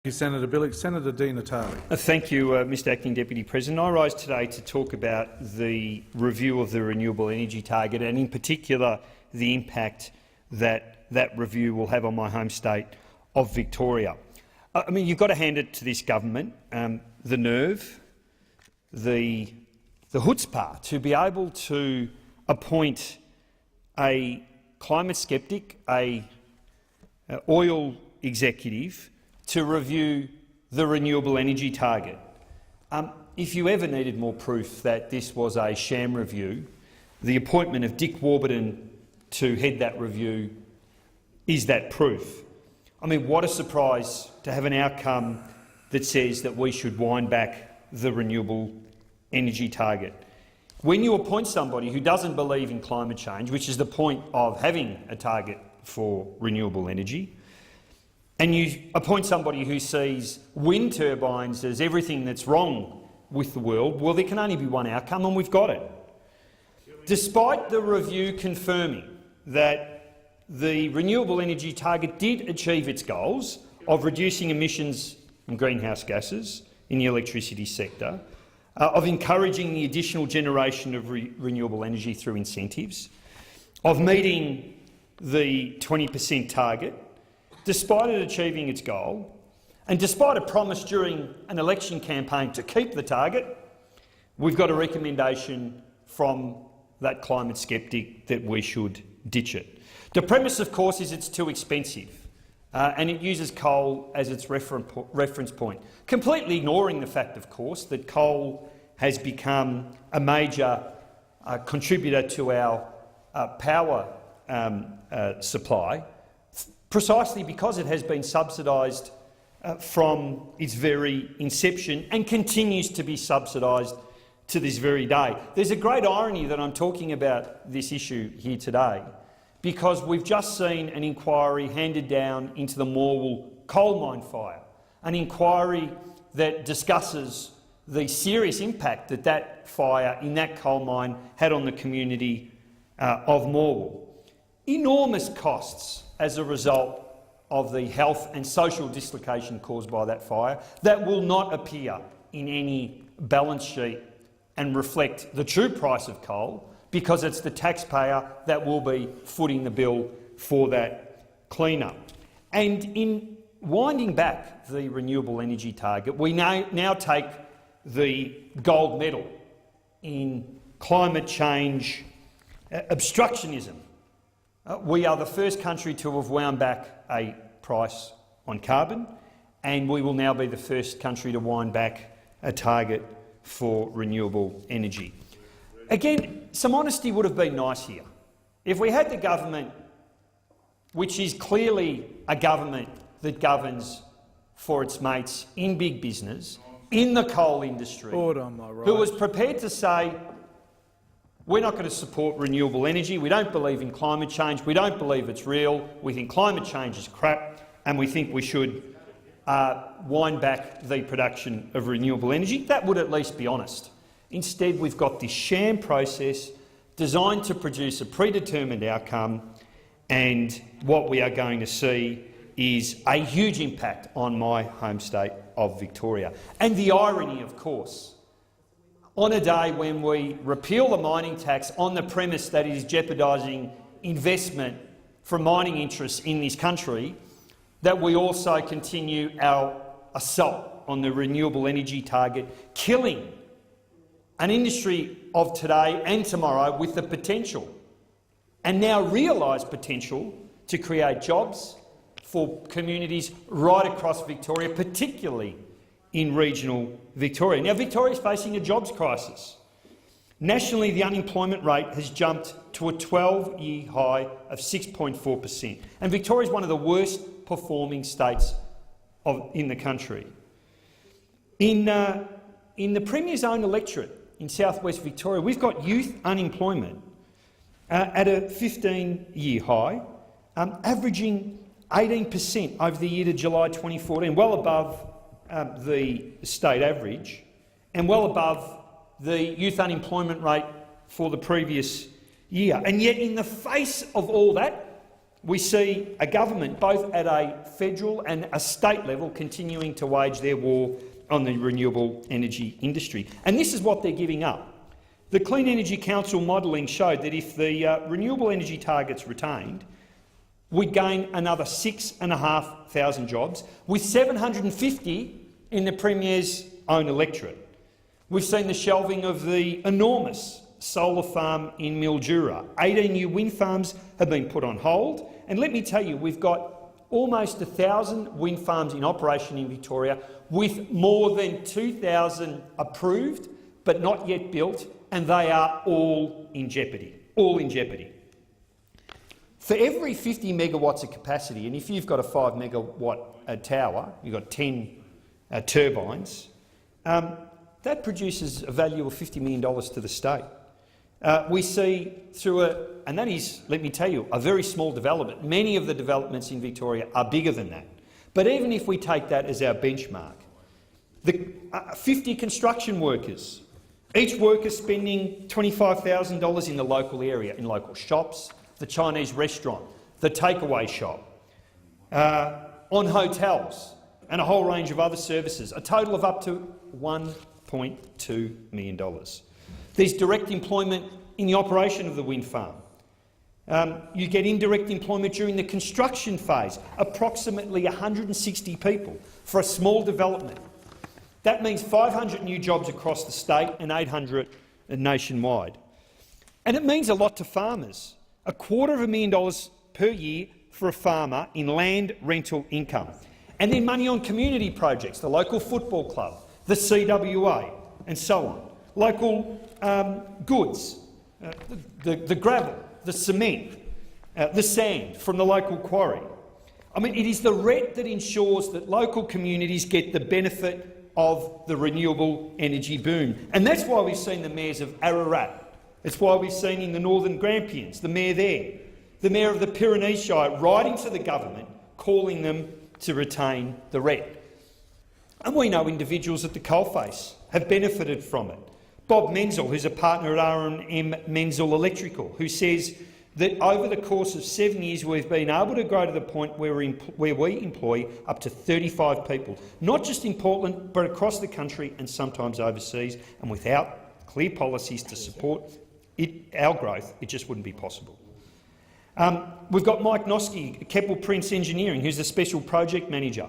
Thank you, Senator Billick. Senator Di Natale. Thank you, Mr Acting Deputy President. I rise today to talk about the review of the renewable energy target and in particular the impact that that review will have on my home state of Victoria. I mean, you've got to hand it to this government, the nerve, the chutzpah to be able to appoint a climate skeptic, a oil executive, to review the renewable energy target. If you ever needed more proof that this was a sham review, the appointment of Dick Warburton to head that review is that proof. I mean, what a surprise to have an outcome that says that we should wind back the renewable energy target. When you appoint somebody who doesn't believe in climate change, which is the point of having a target for renewable energy, and you appoint somebody who sees wind turbines as everything that's wrong with the world, well, there can only be one outcome, and we've got it. Despite the review confirming that the renewable energy target did achieve its goals of reducing emissions and greenhouse gases in the electricity sector, of encouraging the additional generation of renewable energy through incentives, of meeting the 20% target, despite it achieving its goal, and despite a promise during an election campaign to keep the target, we've got a recommendation from that climate skeptic that we should ditch it. The premise, of course, is it's too expensive, and it uses coal as its reference point, completely ignoring the fact, of course, that coal has become a major contributor to our power supply, precisely because it has been subsidised from its very inception and continues to be subsidised to this very day. There's a great irony that I'm talking about this issue here today, because we've just seen an inquiry handed down into the Morwell coal mine fire, an inquiry that discusses the serious impact that that fire in that coal mine had on the community of Morwell. Enormous costs as a result of the health and social dislocation caused by that fire that will not appear in any balance sheet and reflect the true price of coal, because it's the taxpayer that will be footing the bill for that clean-up. And in winding back the renewable energy target, we now take the gold medal in climate change obstructionism. We are the first country to have wound back a price on carbon, and we will now be the first country to wind back a target for renewable energy. Again, some honesty would have been nice here. If we had the government, which is clearly a government that governs for its mates in big business, in the coal industry, who was prepared to say, we're not going to support renewable energy, we don't believe in climate change, we don't believe it's real, we think climate change is crap, and we think we should wind back the production of renewable energy, that would at least be honest. Instead, we've got this sham process designed to produce a predetermined outcome, and what we are going to see is a huge impact on my home state of Victoria. And the irony, of course, on a day when we repeal the mining tax on the premise that it is jeopardising investment from mining interests in this country, that we also continue our assault on the renewable energy target, killing an industry of today and tomorrow with the potential, and now realised potential, to create jobs for communities right across Victoria, particularly in regional Victoria. Now, Victoria is facing a jobs crisis. Nationally, the unemployment rate has jumped to a 12-year high of 6.4%, and Victoria is one of the worst-performing states in the country. In the Premier's own electorate in south-west Victoria, we've got youth unemployment at a 15-year high, averaging 18% over the year to July 2014, well above the state average, and well above the youth unemployment rate for the previous year. And yet, in the face of all that, we see a government, both at a federal and a state level, continuing to wage their war on the renewable energy industry. And this is what they're giving up. The Clean Energy Council modelling showed that if the renewable energy targets retained, we'd gain another 6,500 jobs, with 750 in the Premier's own electorate. We've seen the shelving of the enormous solar farm in Mildura. 18 new wind farms have been put on hold. And let me tell you, we've got almost 1,000 wind farms in operation in Victoria, with more than 2,000 approved but not yet built, and they are all in jeopardy. All in jeopardy. For every 50 megawatts of capacity, and if you've got a 5 megawatt tower, you've got 10 turbines, that produces a value of $50 million to the state. We see through and that is, let me tell you, a very small development. Many of the developments in Victoria are bigger than that. But even if we take that as our benchmark, the 50 construction workers, each worker spending $25,000 in the local area, in local shops, the Chinese restaurant, the takeaway shop, on hotels and a whole range of other services, a total of up to $1.2 million. There's direct employment in the operation of the wind farm. You get indirect employment during the construction phase, approximately 160 people for a small development. That means 500 new jobs across the state and 800 nationwide. And it means a lot to farmers. $250,000 per year for a farmer in land rental income. And then money on community projects, the local football club, the CWA, and so on. Local goods, the gravel, the cement, the sand from the local quarry. I mean, it is the RET that ensures that local communities get the benefit of the renewable energy boom. And that's why we've seen the mayors of Ararat. It's why we've seen in the Northern Grampians, the mayor there, the mayor of the Pyrenees Shire, writing to the government, calling them to retain the RET. And we know individuals at the coalface have benefited from it. Bob Menzel, who's a partner at R&M Menzel Electrical, who says that over the course of 7 years we've been able to grow to the point where we employ up to 35 people, not just in Portland but across the country and sometimes overseas, and without clear policies to support our growth, it just wouldn't be possible. We've got Mike Noski, Keppel Prince Engineering, who's the Special Project Manager.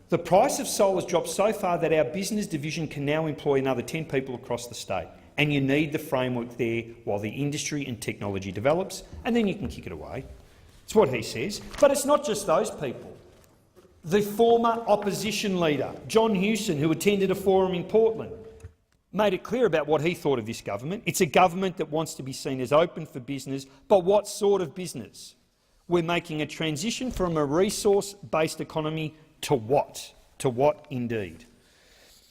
The price of solar has dropped so far that our business division can now employ another 10 people across the state, and you need the framework there while the industry and technology develops, and then you can kick it away. It's what he says. But it's not just those people. The former opposition leader, John Hewson, who attended a forum in Portland, made it clear about what he thought of this government. It's a government that wants to be seen as open for business, but what sort of business? We're making a transition from a resource-based economy to what? To what indeed?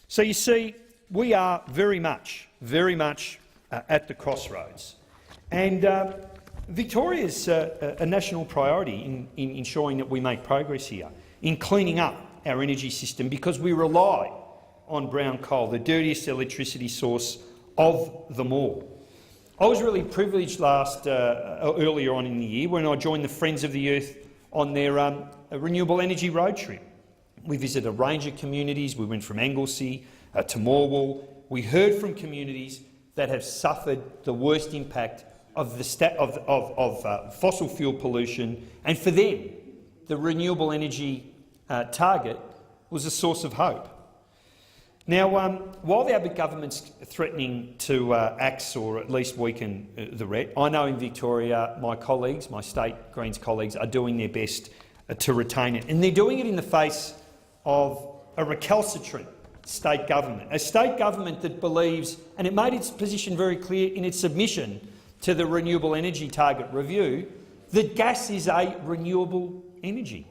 So you see, we are very much at the crossroads. And Victoria's a national priority in ensuring that we make progress here, in cleaning up our energy system, because we rely on brown coal, the dirtiest electricity source of them all. I was really privileged earlier on in the year when I joined the Friends of the Earth on their renewable energy road trip. We visited a range of communities. We went from Anglesey to Morwell. We heard from communities that have suffered the worst impact of fossil fuel pollution, and for them, the renewable energy target was a source of hope. Now, while the Abbott Government's threatening to axe or at least weaken the RET, I know in Victoria my colleagues, my state Greens colleagues, are doing their best to retain it, and they're doing it in the face of a recalcitrant state government, a state government that believes, and it made its position very clear in its submission to the Renewable Energy Target Review, that gas is a renewable energy.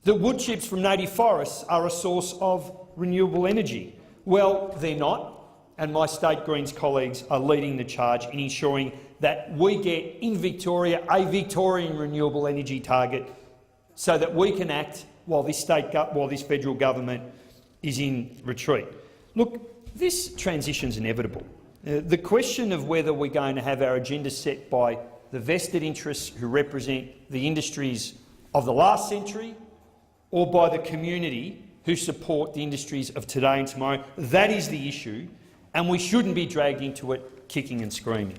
The wood chips from native forests are a source of renewable energy. Well, they're not, and my state Greens colleagues are leading the charge in ensuring that we get in Victoria a Victorian renewable energy target so that we can act while this federal government is in retreat. Look, this transition is inevitable. The question of whether we're going to have our agenda set by the vested interests who represent the industries of the last century or by the community who support the industries of today and tomorrow. That is the issue, and we shouldn't be dragged into it kicking and screaming.